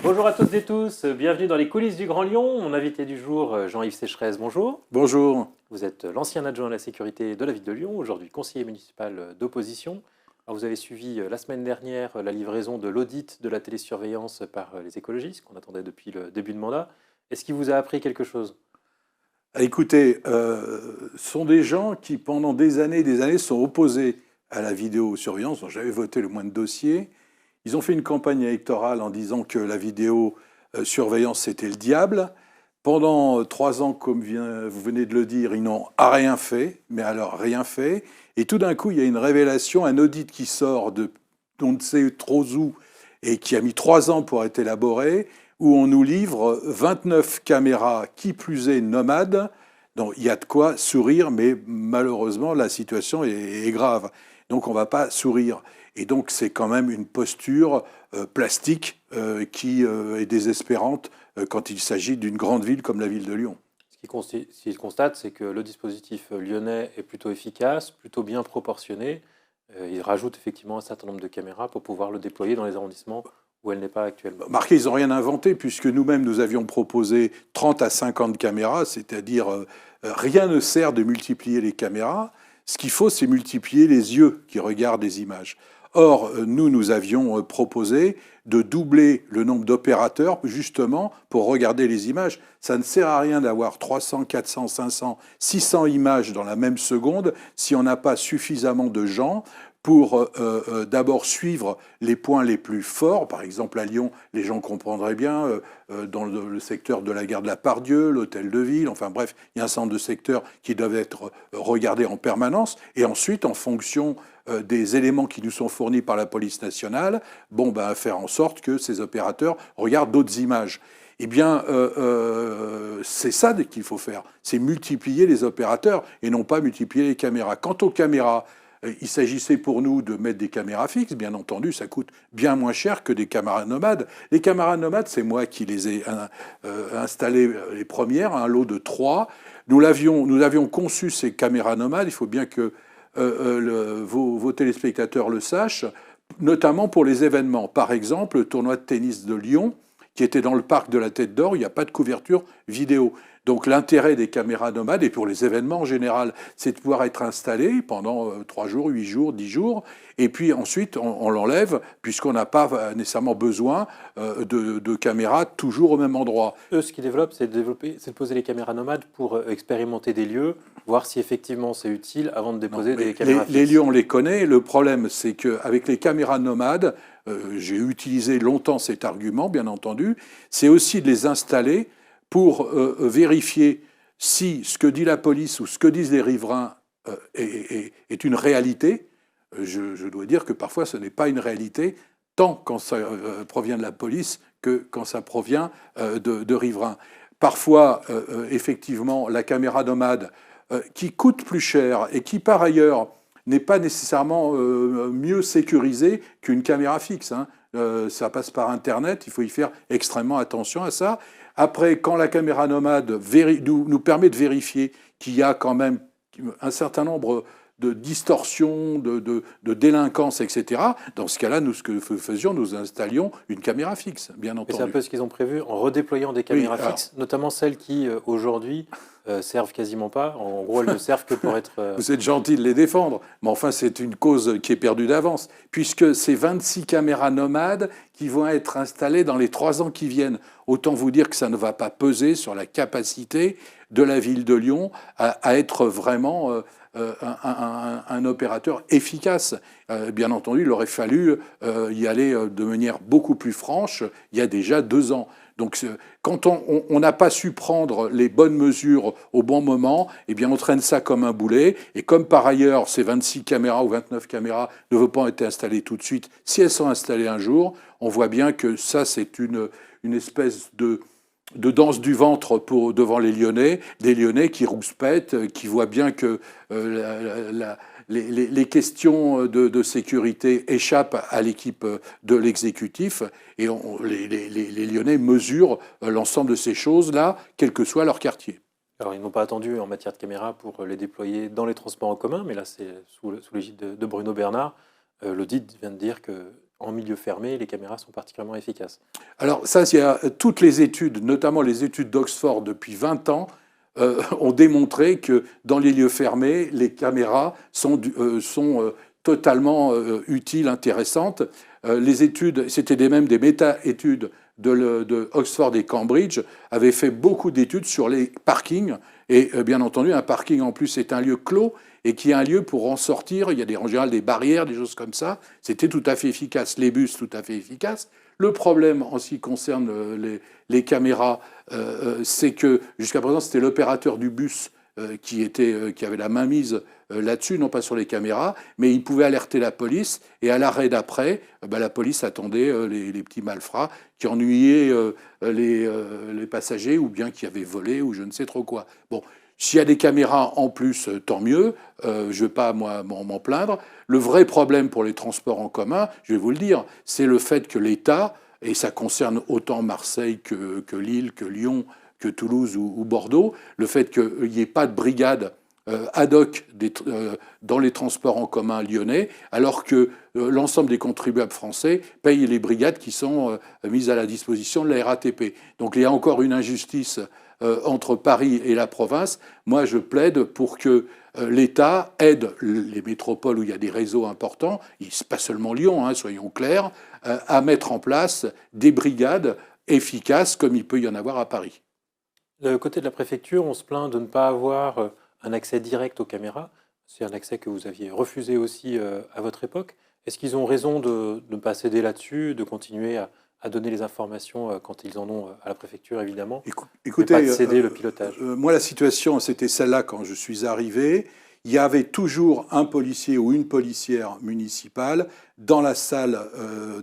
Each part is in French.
Bonjour à toutes et tous, bienvenue dans les coulisses du Grand Lyon. Mon invité du jour, Jean-Yves Sécheresse, bonjour. Bonjour. Vous êtes l'ancien adjoint à la sécurité de la ville de Lyon, aujourd'hui conseiller municipal d'opposition. Alors, vous avez suivi la semaine dernière la livraison de l'audit de la télésurveillance par les écologistes, qu'on attendait depuis le début de mandat. Est-ce qu'il vous a appris quelque chose? Écoutez, ce sont des gens qui, pendant des années, sont opposés à la vidéosurveillance, dont j'avais voté le moins de dossiers. Ils ont fait une campagne électorale en disant que la vidéosurveillance, c'était le diable. Pendant 3 ans, comme vous venez de le dire, ils n'ont rien fait, mais alors rien fait. Et tout d'un coup, il y a une révélation, un audit qui sort de on ne sait trop où et qui a mis 3 ans pour être élaboré, où on nous livre 29 caméras, qui plus est nomades. Donc il y a de quoi sourire, mais malheureusement, la situation est grave. Donc on ne va pas sourire. Et donc c'est quand même une posture plastique qui est désespérante quand il s'agit d'une grande ville comme la ville de Lyon. Ce qu'il constate, c'est que le dispositif lyonnais est plutôt efficace, plutôt bien proportionné. Il rajoute effectivement un certain nombre de caméras pour pouvoir le déployer dans les arrondissements où elle n'est pas actuellement. Marquez, ils n'ont rien inventé, puisque nous-mêmes, nous avions proposé 30 à 50 caméras, c'est-à-dire rien ne sert de multiplier les caméras. Ce qu'il faut, c'est multiplier les yeux qui regardent les images. Or, nous avions proposé de doubler le nombre d'opérateurs, justement, pour regarder les images. Ça ne sert à rien d'avoir 300, 400, 500, 600 images dans la même seconde si on n'a pas suffisamment de gens pour d'abord suivre les points les plus forts. Par exemple, à Lyon, les gens comprendraient bien, dans le secteur de la gare de la Part-Dieu, l'hôtel de ville, enfin bref, il y a un certain nombre de secteurs qui doivent être regardés en permanence. Et ensuite, en fonction des éléments qui nous sont fournis par la police nationale, faire en sorte que ces opérateurs regardent d'autres images. Eh bien, c'est ça qu'il faut faire, c'est multiplier les opérateurs et non pas multiplier les caméras. Quant aux caméras, il s'agissait pour nous de mettre des caméras fixes. Bien entendu, ça coûte bien moins cher que des caméras nomades. Les caméras nomades, c'est moi qui les ai installées les premières, un lot de 3. Nous avions conçu ces caméras nomades. Il faut bien que vos téléspectateurs le sachent, notamment pour les événements. Par exemple, le tournoi de tennis de Lyon, qui était dans le parc de la Tête d'Or, il n'y a pas de couverture vidéo. Donc l'intérêt des caméras nomades, et pour les événements en général, c'est de pouvoir être installé pendant 3 jours, 8 jours, 10 jours, et puis ensuite on l'enlève, puisqu'on n'a pas nécessairement besoin de caméras toujours au même endroit. Eux, ce qu'ils développent, c'est de poser les caméras nomades pour expérimenter des lieux, voir si effectivement c'est utile avant de déposer des caméras fixes. Les lieux, on les connaît. Le problème, c'est qu'avec les caméras nomades, j'ai utilisé longtemps cet argument, bien entendu, c'est aussi de les installer pour vérifier si ce que dit la police ou ce que disent les riverains est une réalité. Je dois dire que parfois ce n'est pas une réalité, tant quand ça provient de la police que quand ça provient de riverains. Parfois, effectivement, la caméra nomade, qui coûte plus cher et qui, par ailleurs, n'est pas nécessairement mieux sécurisée qu'une caméra fixe. Ça passe par Internet, il faut y faire extrêmement attention à ça. Après, quand la caméra nomade nous permet de vérifier qu'il y a quand même un certain nombre de distorsions, de délinquance, etc., dans ce cas-là, ce que nous faisions, nous installions une caméra fixe, bien entendu. Et c'est un peu ce qu'ils ont prévu en redéployant des caméras fixes, notamment celles qui, aujourd'hui, servent quasiment pas. En gros, elles ne servent que pour être... Vous êtes gentil de les défendre, mais enfin, c'est une cause qui est perdue d'avance, puisque c'est 26 caméras nomades qui vont être installées dans les 3 ans qui viennent. Autant vous dire que ça ne va pas peser sur la capacité de la ville de Lyon à être vraiment un opérateur efficace. Bien entendu, il aurait fallu y aller de manière beaucoup plus franche il y a déjà 2 ans. Donc, quand on n'a pas su prendre les bonnes mesures au bon moment, eh bien, on traîne ça comme un boulet. Et comme par ailleurs, ces 26 caméras ou 29 caméras ne veulent pas être installées tout de suite, si elles sont installées un jour, on voit bien que ça, c'est une espèce de danse du ventre devant les Lyonnais qui rouspètent, qui voient bien que les questions de sécurité échappent à l'équipe de l'exécutif, et les Lyonnais mesurent l'ensemble de ces choses-là, quel que soit leur quartier. Alors, ils n'ont pas attendu en matière de caméras pour les déployer dans les transports en commun, mais là, c'est sous l'égide de Bruno Bernard. L'audit vient de dire que en milieu fermé, les caméras sont particulièrement efficaces. Alors ça, il y a toutes les études, notamment les études d'Oxford depuis 20 ans, ont démontré que dans les lieux fermés, les caméras sont totalement utiles, intéressantes. Les études, c'était même des méta-études de Oxford et Cambridge, avaient fait beaucoup d'études sur les parkings. Et bien entendu, un parking en plus est un lieu clos et qui est un lieu pour en sortir. Il y a en général des barrières, des choses comme ça. C'était tout à fait efficace. Les bus, tout à fait efficaces. Le problème en ce qui concerne les caméras, c'est que jusqu'à présent, c'était l'opérateur du bus qui avait la mainmise là-dessus, non pas sur les caméras, mais il pouvait alerter la police. Et à l'arrêt d'après, la police attendait les petits malfrats qui ennuyaient les passagers ou bien qui avaient volé ou je ne sais trop quoi. Bon. S'il y a des caméras en plus, tant mieux. Je ne vais pas m'en plaindre. Le vrai problème pour les transports en commun, je vais vous le dire, c'est le fait que l'État, et ça concerne autant Marseille que Lille, que Lyon, que Toulouse ou Bordeaux, le fait qu'il n'y ait pas de brigade ad hoc dans les transports en commun lyonnais, alors que l'ensemble des contribuables français payent les brigades qui sont mises à la disposition de la RATP. Donc il y a encore une injustice entre Paris et la province. Moi, je plaide pour que l'État aide les métropoles où il y a des réseaux importants, pas seulement Lyon, soyons clairs, à mettre en place des brigades efficaces comme il peut y en avoir à Paris. Du côté de la préfecture, on se plaint de ne pas avoir un accès direct aux caméras. C'est un accès que vous aviez refusé aussi à votre époque. Est-ce qu'ils ont raison de ne pas céder là-dessus, de continuer à donner les informations quand ils en ont à la préfecture, évidemment, écoutez, mais pas de céder le pilotage? Moi, la situation, c'était celle-là quand je suis arrivé. Il y avait toujours un policier ou une policière municipale dans la salle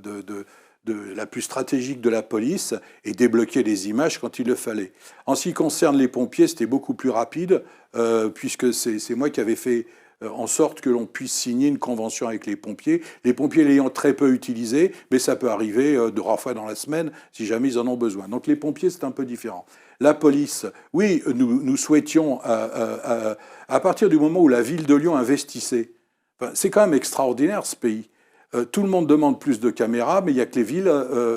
de la plus stratégique de la police et débloquer les images quand il le fallait. En ce qui concerne les pompiers, c'était beaucoup plus rapide, puisque c'est moi qui avais fait en sorte que l'on puisse signer une convention avec les pompiers l'ayant très peu utilisé, mais ça peut arriver 2 fois dans la semaine si jamais ils en ont besoin. Donc les pompiers, c'est un peu différent. La police, oui, nous souhaitions, à partir du moment où la ville de Lyon investissait, c'est quand même extraordinaire ce pays. Tout le monde demande plus de caméras, mais il n'y a que les villes,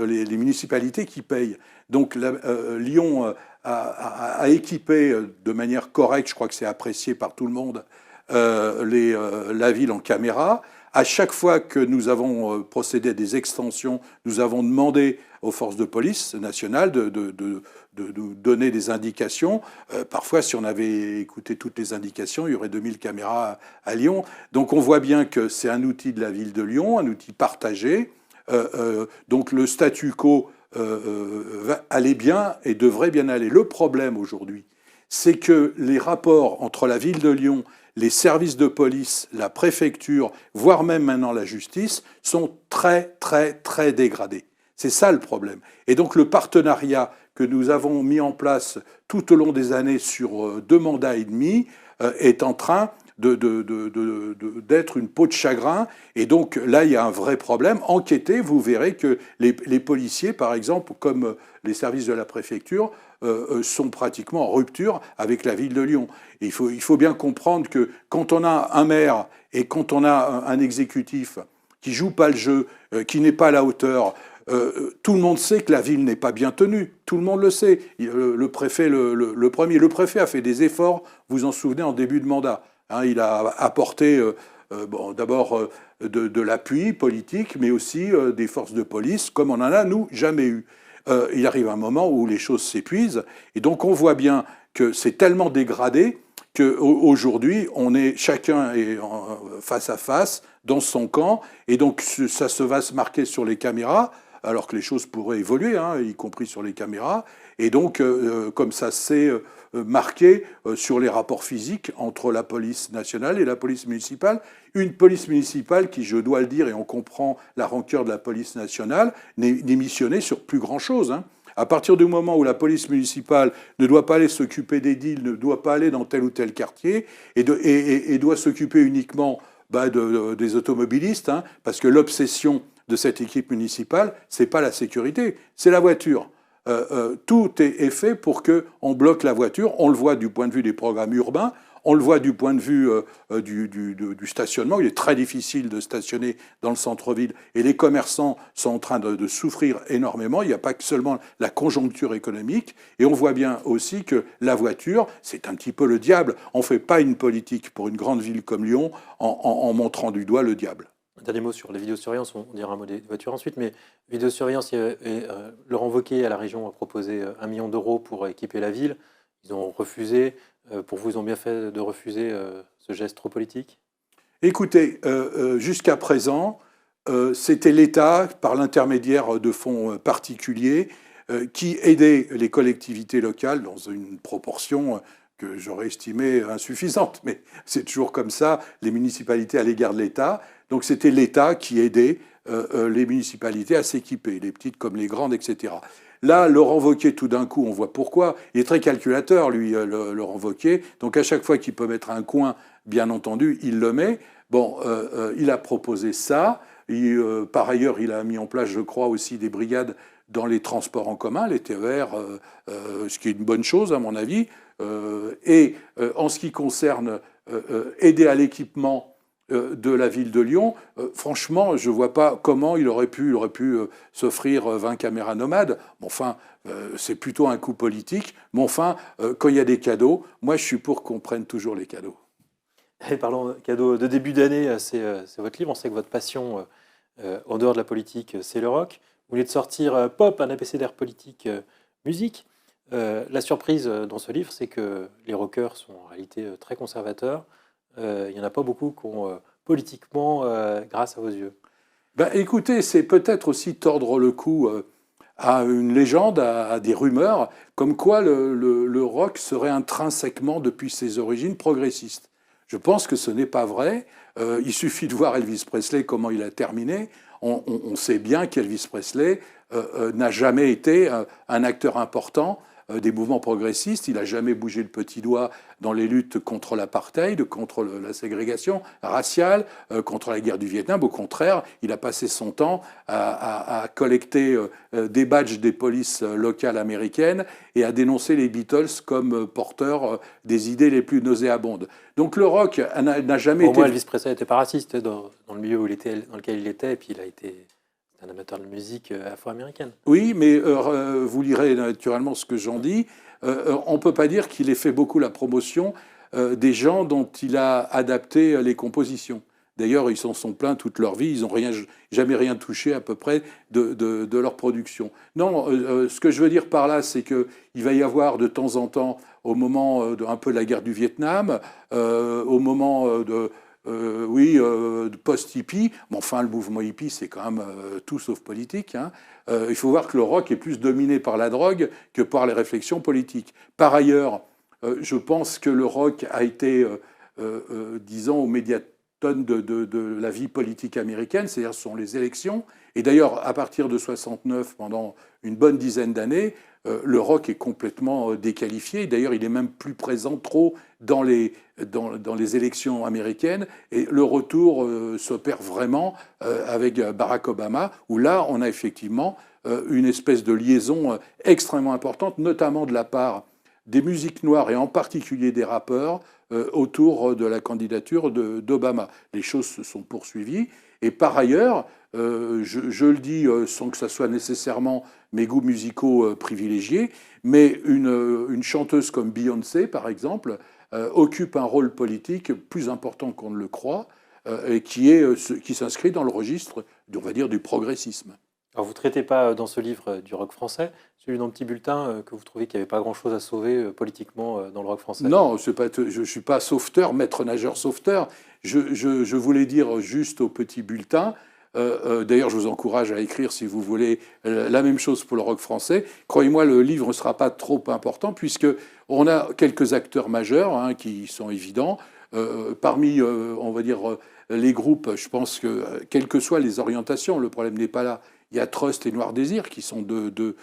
les municipalités qui payent. Donc Lyon a équipé de manière correcte, je crois que c'est apprécié par tout le monde, la ville en caméras. À chaque fois que nous avons procédé à des extensions, nous avons demandé aux forces de police nationales de nous donner des indications. Parfois, si on avait écouté toutes les indications, il y aurait 2000 caméras à Lyon. Donc on voit bien que c'est un outil de la ville de Lyon, un outil partagé. Donc le statu quo allait bien et devrait bien aller. Le problème aujourd'hui, c'est que les rapports entre la ville de Lyon, les services de police, la préfecture, voire même maintenant la justice, sont très, très, très dégradés. C'est ça le problème. Et donc le partenariat que nous avons mis en place tout au long des années sur 2 mandats et demi est en train d'être une peau de chagrin. Et donc là, il y a un vrai problème. Enquêtez, vous verrez que les policiers, par exemple, comme les services de la préfecture, sont pratiquement en rupture avec la ville de Lyon. Et il faut bien comprendre que quand on a un maire et quand on a un exécutif qui joue pas le jeu, qui n'est pas à la hauteur, tout le monde sait que la ville n'est pas bien tenue. Tout le monde le sait. Le préfet, le préfet a fait des efforts, vous vous en souvenez, en début de mandat. Il a apporté d'abord de l'appui politique, mais aussi des forces de police, comme on en a, nous, jamais eu. Il arrive un moment où les choses s'épuisent, et donc on voit bien que c'est tellement dégradé qu'aujourd'hui, chacun est face à face, dans son camp, et donc ça va se marquer sur les caméras, alors que les choses pourraient évoluer, y compris sur les caméras, et donc comme ça s'est marqué sur les rapports physiques entre la police nationale et la police municipale. Une police municipale qui, je dois le dire, et on comprend la rancœur de la police nationale, n'est missionnée sur plus grand-chose. À partir du moment où la police municipale ne doit pas aller s'occuper des deals, ne doit pas aller dans tel ou tel quartier, et doit s'occuper uniquement des automobilistes, parce que l'obsession de cette équipe municipale, c'est pas la sécurité, c'est la voiture. Tout est fait pour qu'on bloque la voiture. On le voit du point de vue des programmes urbains. On le voit du point de vue du stationnement. Il est très difficile de stationner dans le centre-ville et les commerçants sont en train de souffrir énormément. Il n'y a pas que seulement la conjoncture économique. Et on voit bien aussi que la voiture, c'est un petit peu le diable. On ne fait pas une politique pour une grande ville comme Lyon en montrant du doigt le diable. Un dernier mot sur les vidéosurveillance, on dira un mot des voitures ensuite, mais vidéosurveillance, Laurent Wauquiez à la région a proposé 1 million d'euros pour équiper la ville. Ils ont refusé. Pour vous, ils ont bien fait de refuser ce geste trop politique? Écoutez, jusqu'à présent, c'était l'État, par l'intermédiaire de fonds particuliers, qui aidait les collectivités locales dans une proportion que j'aurais estimée insuffisante. Mais c'est toujours comme ça, les municipalités à l'égard de l'État. Donc c'était l'État qui aidait les municipalités à s'équiper, les petites comme les grandes, etc. Là, Laurent Wauquiez, tout d'un coup, on voit pourquoi. Il est très calculateur, lui, Laurent Wauquiez. Donc à chaque fois qu'il peut mettre un coin, bien entendu, il le met. Bon, il a proposé ça. Par ailleurs, il a mis en place, je crois, aussi des brigades dans les transports en commun, les TER, ce qui est une bonne chose, à mon avis. En ce qui concerne aider à l'équipement de la ville de Lyon, franchement, je ne vois pas comment il aurait pu s'offrir 20 caméras nomades. Bon, enfin, c'est plutôt un coup politique. Mais enfin, quand il y a des cadeaux, moi, je suis pour qu'on prenne toujours les cadeaux. Et parlons cadeau de début d'année, c'est votre livre. On sait que votre passion, en dehors de la politique, c'est le rock. Vous venez de sortir Pop, un abécédaire politique musique. La surprise dans ce livre, c'est que les rockers sont en réalité très conservateurs. Il n'y en a pas beaucoup qui ont politiquement, grâce à vos yeux. Ben, écoutez, c'est peut-être aussi tordre le cou à une légende, à des rumeurs, comme quoi le rock serait intrinsèquement, depuis ses origines, progressiste. Je pense que ce n'est pas vrai. Il suffit de voir Elvis Presley, comment il a terminé. On sait bien qu'Elvis Presley n'a jamais été un acteur important des mouvements progressistes. Il n'a jamais bougé le petit doigt dans les luttes contre l'apartheid, contre la ségrégation raciale, contre la guerre du Vietnam. Au contraire, il a passé son temps à collecter des badges des polices locales américaines et à dénoncer les Beatles comme porteurs des idées les plus nauséabondes. Donc le rock n'a jamais été... Pour moi, Elvis Presley n'était pas raciste dans le milieu dans lequel il était, et puis il a été... un amateur de musique afro-américaine. Oui, mais vous lirez naturellement ce que j'en dis. On ne peut pas dire qu'il ait fait beaucoup la promotion des gens dont il a adapté les compositions. D'ailleurs, ils s'en sont plaints toute leur vie. Ils n'ont jamais rien touché à peu près de leur production. Non, ce que je veux dire par là, c'est qu'il va y avoir de temps en temps, au moment un peu de la guerre du Vietnam, au moment de post-hippie. Mais enfin, le mouvement hippie, c'est quand même tout sauf politique. Hein. Il faut voir que le rock est plus dominé par la drogue que par les réflexions politiques. Par ailleurs, je pense que le rock a été, disons, au médiaton de la vie politique américaine, c'est-à-dire ce sont les élections. Et d'ailleurs, à partir de 69, pendant une bonne dizaine d'années, le rock est complètement déqualifié. D'ailleurs, il est même plus présent trop dans les élections américaines. Et le retour s'opère vraiment avec Barack Obama, où là, on a effectivement une espèce de liaison extrêmement importante, notamment de la part des musiques noires et en particulier des rappeurs autour de la candidature d'Obama. Les choses se sont poursuivies. Et par ailleurs, je le dis sans que ça soit nécessairement mes goûts musicaux privilégiés, mais une chanteuse comme Beyoncé, par exemple, occupe un rôle politique plus important qu'on ne le croit, et qui s'inscrit dans le registre, on va dire, du progressisme. Alors vous ne traitez pas dans ce livre du rock français, celui dans le petit bulletin que vous trouvez qu'il n'y avait pas grand-chose à sauver politiquement dans le rock français. Non, je ne suis pas sauveteur, maître nageur sauveteur. Je voulais dire juste au petit bulletin, d'ailleurs je vous encourage à écrire si vous voulez la même chose pour le rock français. Croyez-moi, le livre ne sera pas trop important puisqu'on a quelques acteurs majeurs hein, qui sont évidents. Parmi, on va dire, les groupes, je pense que quelles que soient les orientations, le problème n'est pas là. Il y a Trust et Noir Désir qui sont deux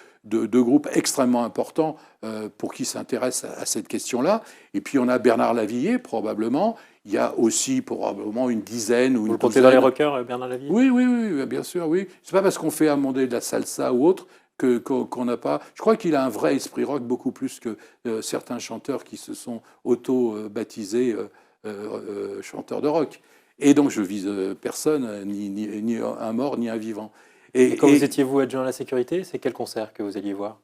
groupes extrêmement importants pour qui s'intéressent à cette question-là. Et puis on a Bernard Lavilliers, probablement. Il y a aussi probablement une dizaine ou une douzaine. Vous le comptez dans les rockers, Bernard Lavilliers ? Oui, bien sûr, oui. C'est pas parce qu'on fait amender de la salsa ou autre qu'on n'a pas. Je crois qu'il a un vrai esprit rock, beaucoup plus que certains chanteurs qui se sont auto-baptisés chanteurs de rock. Et donc je vise personne, ni un mort, ni un vivant. Et quand vous étiez, vous, adjoint à la sécurité, c'est quel concert que vous alliez voir?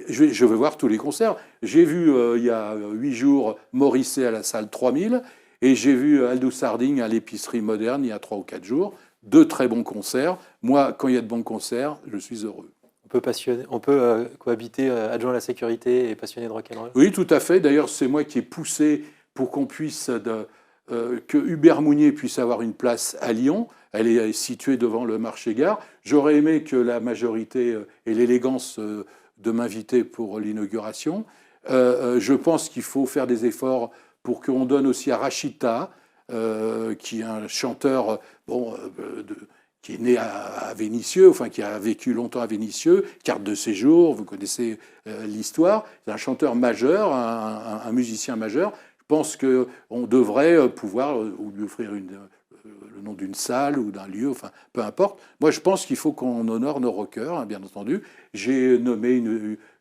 Je veux voir tous les concerts. J'ai vu, il y a 8 jours, Morrissey à la salle 3000, et j'ai vu Aldous Harding à l'épicerie moderne il y a 3 ou 4 jours. 2 très bons concerts. Moi, quand il y a de bons concerts, je suis heureux. On peut cohabiter adjoint à la sécurité et passionné de rock'n'roll? Oui, tout à fait. D'ailleurs, c'est moi qui ai poussé pour qu'on puisse, que Hubert Mounier puisse avoir une place à Lyon. Elle est située devant le marché-gare. J'aurais aimé que la majorité ait l'élégance de m'inviter pour l'inauguration. Je pense qu'il faut faire des efforts pour qu'on donne aussi à Rachita, qui est un chanteur qui est né à Vénissieux, enfin qui a vécu longtemps à Vénissieux, carte de séjour, vous connaissez l'histoire. C'est un chanteur majeur, un musicien majeur. Je pense qu'on devrait pouvoir lui offrir le nom d'une salle ou d'un lieu, enfin peu importe. Moi, je pense qu'il faut qu'on honore nos rockers, hein, bien entendu. J'ai nommé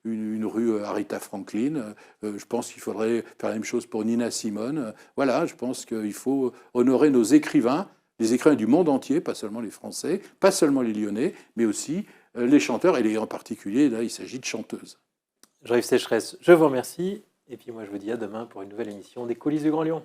une rue Aretha Franklin. Je pense qu'il faudrait faire la même chose pour Nina Simone. Voilà, je pense qu'il faut honorer nos écrivains, les écrivains du monde entier, pas seulement les Français, pas seulement les Lyonnais, mais aussi les chanteurs, et en particulier, là, il s'agit de chanteuses. Jean-Yves Sécheresse, je vous remercie. Et puis moi, je vous dis à demain pour une nouvelle émission des Coulisses du Grand Lyon.